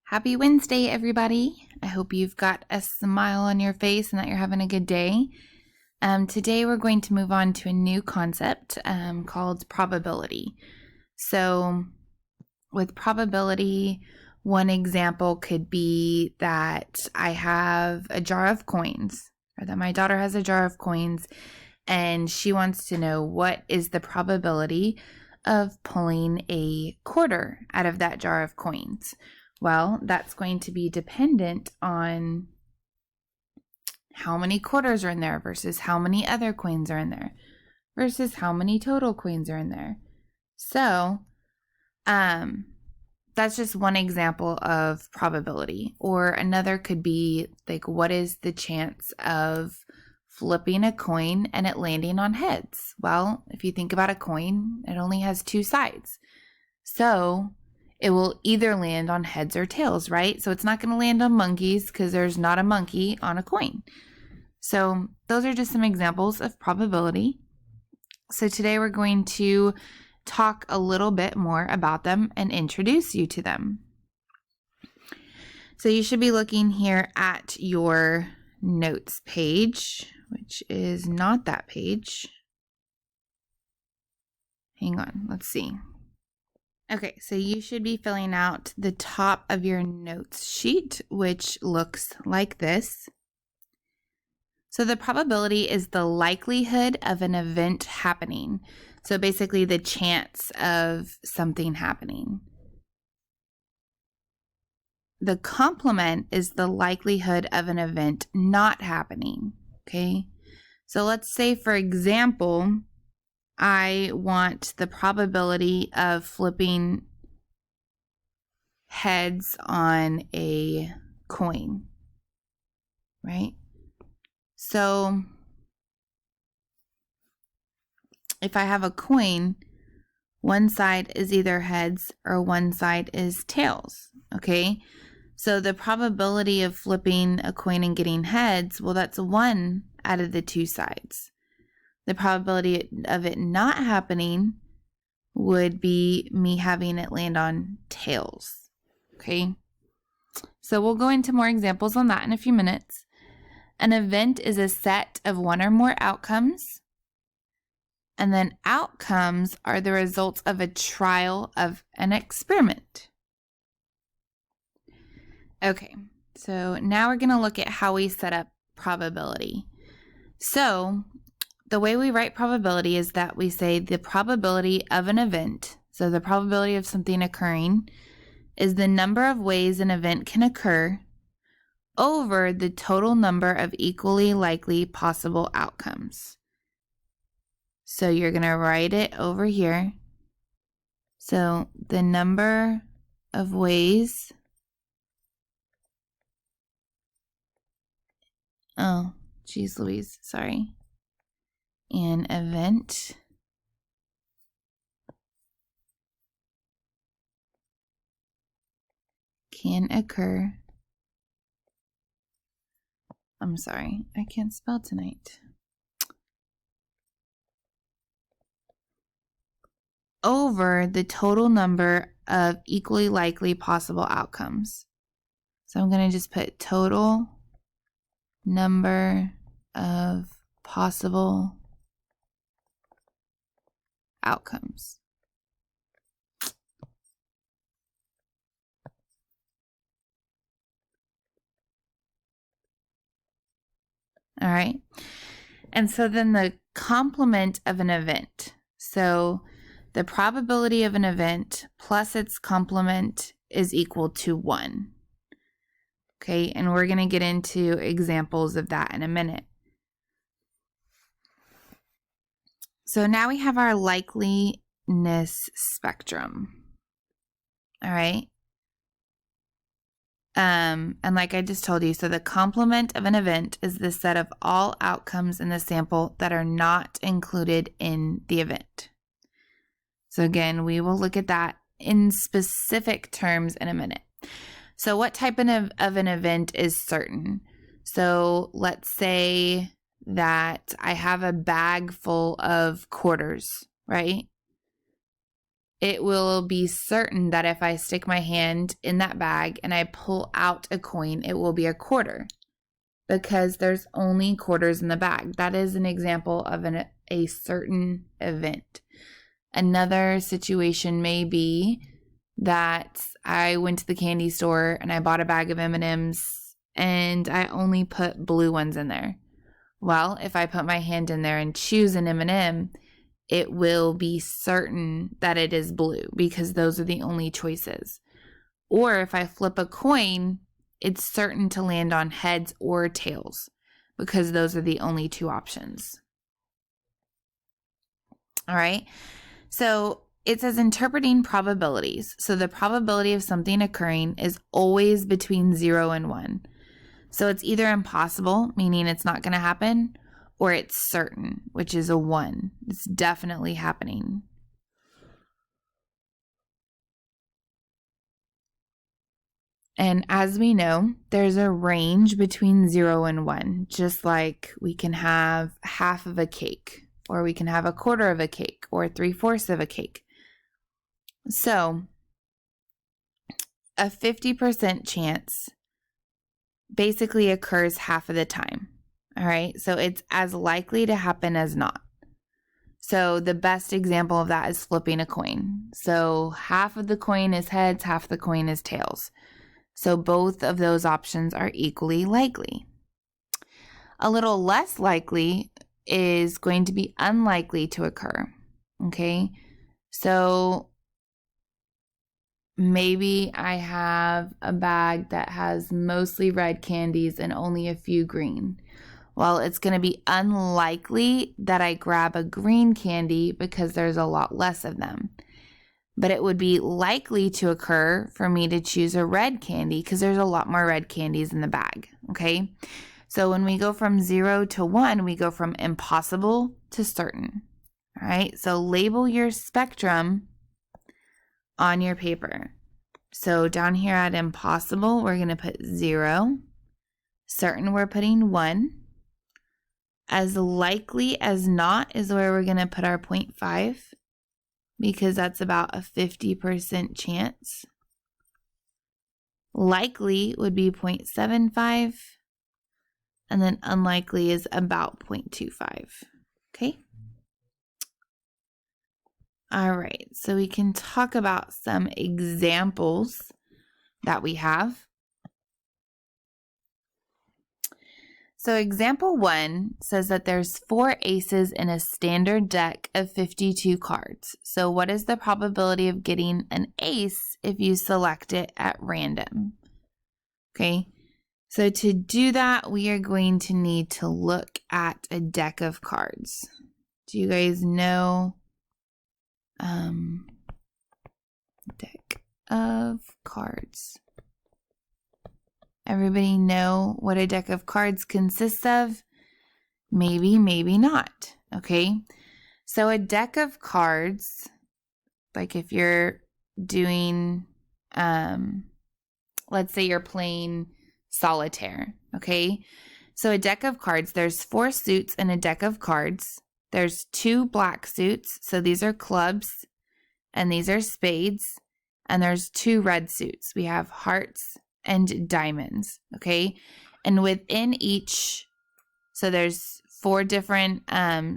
Happy Wednesday, everybody. I hope you've got a smile on your face and that you're having a good day. Today, we're going to move on to a new concept called probability. So, with probability, one example could be that I have a jar of coins, or that my daughter has a jar of coins, and she wants to know what is the probability of pulling a quarter out of that jar of coins. Well, that's going to be dependent on how many quarters are in there versus how many other coins are in there versus how many total coins are in there. So, that's just one example of probability. Or another could be like, what is the chance of flipping a coin and it landing on heads? Well, if you think about a coin, it only has two sides. So it will either land on heads or tails, right? So it's not going to land on monkeys because there's not a monkey on a coin. So those are just some examples of probability. So today we're going to talk a little bit more about them and introduce you to them. So you should be looking here at your notes page, which is not that page. Hang on, let's see. Okay, so you should be filling out the top of your notes sheet, which looks like this. So the probability is the likelihood of an event happening. So basically the chance of something happening. The complement is the likelihood of an event not happening, okay? So let's say, for example, I want the probability of flipping heads on a coin, right? So if I have a coin, one side is either heads or one side is tails, okay? So the probability of flipping a coin and getting heads, well, that's one out of the two sides. The probability of it not happening would be me having it land on tails, okay? So we'll go into more examples on that in a few minutes. An event is a set of one or more outcomes, and then outcomes are the results of a trial of an experiment. Okay, so now we're going to look at how we set up probability. So the way we write probability is that we say the probability of an event, so the probability of something occurring, is the number of ways an event can occur over the total number of equally likely possible outcomes. So you're going to write it over here. So the number of ways, oh, geez Louise, sorry, an event can occur. I'm sorry, I can't spell tonight. Over the total number of equally likely possible outcomes. So I'm going to just put total number of possible outcomes. All right. And so then the complement of an event. So the probability of an event plus its complement is equal to 1. Okay, and we're going to get into examples of that in a minute. So now we have our likeliness spectrum. All right. And like I just told you, so the complement of an event is the set of all outcomes in the sample that are not included in the event. So again, we will look at that in specific terms in a minute. So what type of an event is certain? So let's say that I have a bag full of quarters, right? it will be certain that if I stick my hand in that bag and I pull out a coin, it will be a quarter because there's only quarters in the bag. That is an example of a certain event. Another situation may be that I went to the candy store and I bought a bag of M&Ms and I only put blue ones in there. Well, if I put my hand in there and choose an M&M, it will be certain that it is blue because those are the only choices. Or if I flip a coin, it's certain to land on heads or tails because those are the only two options. All right. So it says interpreting probabilities. So the probability of something occurring is always between 0 and 1. So it's either impossible, meaning it's not going to happen, or it's certain, which is a 1. It's definitely happening. And as we know, there's a range between 0 and 1, just like we can have half of a cake, or we can have a quarter of a cake, or 3/4 of a cake. So a 50% chance basically occurs half of the time. All right. So it's as likely to happen as not. So the best example of that is flipping a coin. So half of the coin is heads, half the coin is tails. So both of those options are equally likely. A little less likely is going to be unlikely to occur. Okay. So maybe I have a bag that has mostly red candies and only a few green. Well, it's going to be unlikely that I grab a green candy because there's a lot less of them. But it would be likely to occur for me to choose a red candy because there's a lot more red candies in the bag. Okay. So when we go from 0 to 1, we go from impossible to certain. All right. So label your spectrum on your paper. So down here at impossible, we're going to put 0. Certain, we're putting 1. As likely as not is where we're going to put our 0.5 because that's about a 50% chance. Likely would be 0.75. And then unlikely is about 0.25. Okay. All right, so we can talk about some examples that we have. So example 1 says that there's 4 aces in a standard deck of 52 cards. So what is the probability of getting an ace if you select it at random? Okay, so to do that, we are going to need to look at a deck of cards. Do you guys know? Deck of cards. Everybody know what a deck of cards consists of? Maybe, maybe not. Okay. So a deck of cards, like if you're doing, let's say you're playing solitaire. Okay. So a deck of cards, there's 4 suits in a deck of cards. There's 2 black suits. So these are clubs and these are spades. And there's 2 red suits. We have hearts and diamonds. Okay. And within each, so there's 4 different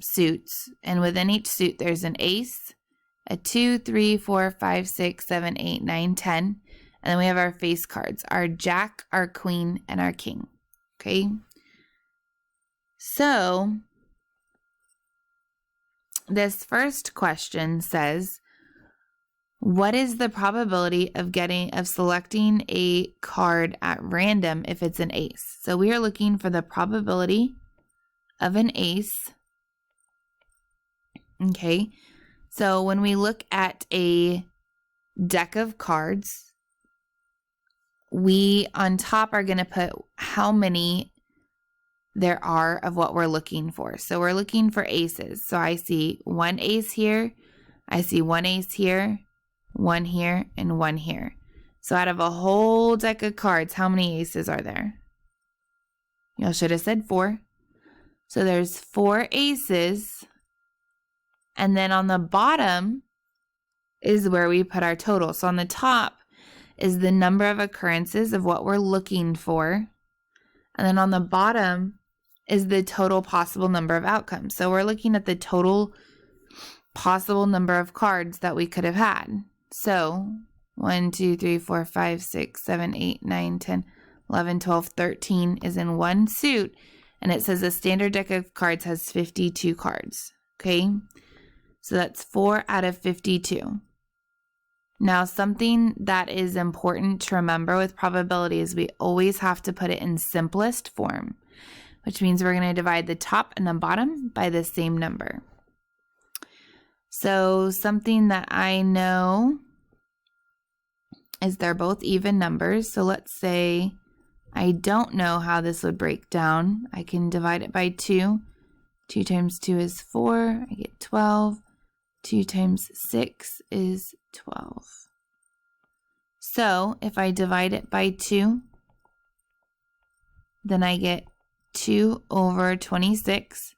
suits. And within each suit, there's an ace, a 2, 3, 4, 5, 6, 7, 8, 9, 10. And then we have our face cards, our jack, our queen, and our king. Okay. So this first question says, what is the probability of selecting a card at random if it's an ace? So we are looking for the probability of an ace. Okay. So when we look at a deck of cards, we on top are going to put how many there are of what we're looking for. So we're looking for aces. So I see 1 ace here. I see 1 ace here, 1 here, and 1 here. So out of a whole deck of cards, how many aces are there? You should have said 4. So there's 4 aces. And then on the bottom, is where we put our total. So on the top is the number of occurrences of what we're looking for. And then on the bottom is the total possible number of outcomes. So we're looking at the total possible number of cards that we could have had. So 1, 2, 3, 4, 5, 6, 7, 8, 9, 10, 11, 12, 13 is in one suit. And it says a standard deck of cards has 52 cards. Okay. So that's 4 out of 52. Now, something that is important to remember with probability is we always have to put it in simplest form, which means we're going to divide the top and the bottom by the same number. So something that I know is they're both even numbers. So let's say I don't know how this would break down. I can divide it by 2. 2 times 2 is 4. I get 12. 2 times 6 is 12. So if I divide it by 2, then I get 2 over 26.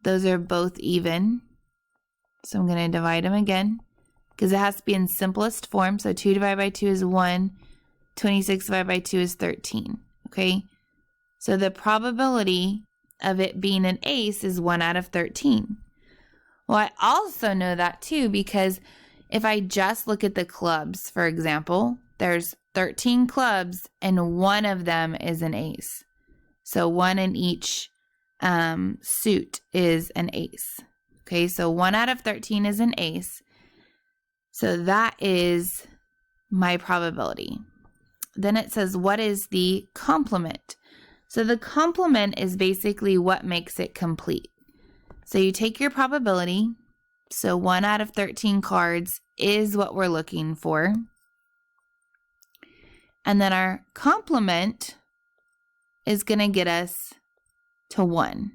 Those are both even. So I'm going to divide them again because it has to be in simplest form. So 2 divided by 2 is 1. 26 divided by 2 is 13. Okay. So the probability of it being an ace is 1 out of 13. Well, I also know that too because if I just look at the clubs, for example, there's 13 clubs and one of them is an ace. So one in each suit is an ace. Okay, so 1 out of 13 is an ace. So that is my probability. Then it says, what is the complement? So the complement is basically what makes it complete. So you take your probability. So 1 out of 13 cards is what we're looking for. And then our complement is going to get us to 1.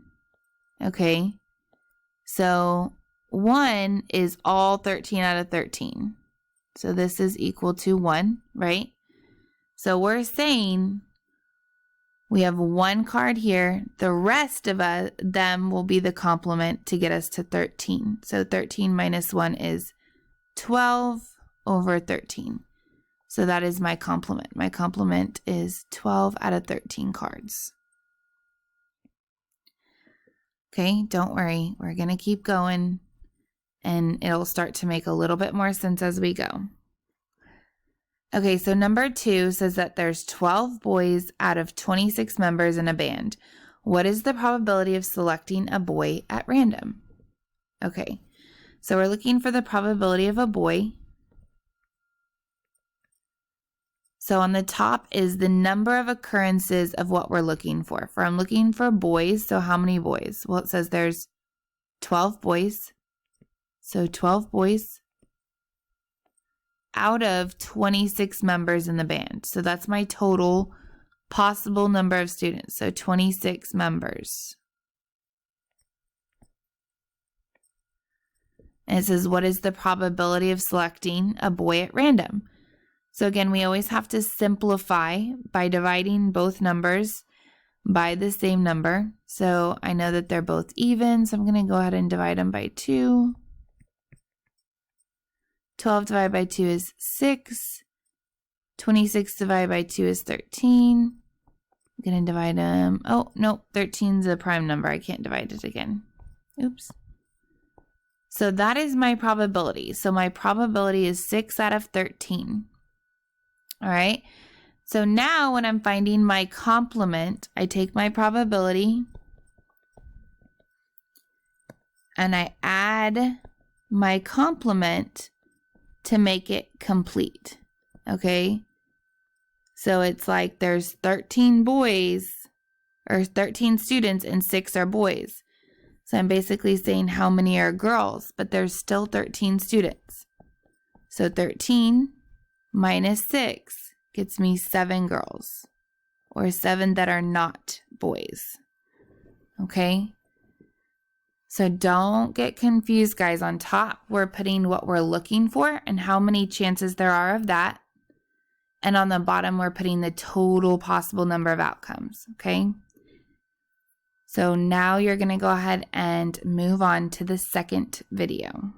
Okay. So 1 is all 13 out of 13. So this is equal to 1, right? So we're saying we have 1 card here. The rest of them will be the complement to get us to 13. So 13 minus 1 is 12 over 13. So that is my complement. My complement is 12 out of 13 cards. Okay, don't worry. We're going to keep going and it'll start to make a little bit more sense as we go. Okay, so number 2 says that there's 12 boys out of 26 members in a band. What is the probability of selecting a boy at random? Okay, so we're looking for the probability of a boy. So on the top is the number of occurrences of what we're looking for. I'm looking for boys, so how many boys? Well, it says there's 12 boys. So 12 boys out of 26 members in the band. So that's my total possible number of students. So 26 members. And it says, what is the probability of selecting a boy at random? So again, we always have to simplify by dividing both numbers by the same number. So I know that they're both even, so I'm going to go ahead and divide them by 2. 12 divided by 2 is 6. 26 divided by 2 is 13. I'm going to divide them. Oh, no, 13 is a prime number. I can't divide it again. Oops. So that is my probability. So my probability is 6 out of 13. All right. So now when I'm finding my complement, I take my probability and I add my complement to make it complete. Okay. So it's like there's 13 boys or 13 students and 6 are boys. So I'm basically saying how many are girls, but there's still 13 students. So 13 minus 6 gets me 7 girls, or 7 that are not boys. Okay? So don't get confused, guys. On top, we're putting what we're looking for and how many chances there are of that. And on the bottom, we're putting the total possible number of outcomes. Okay? So now you're going to go ahead and move on to the second video.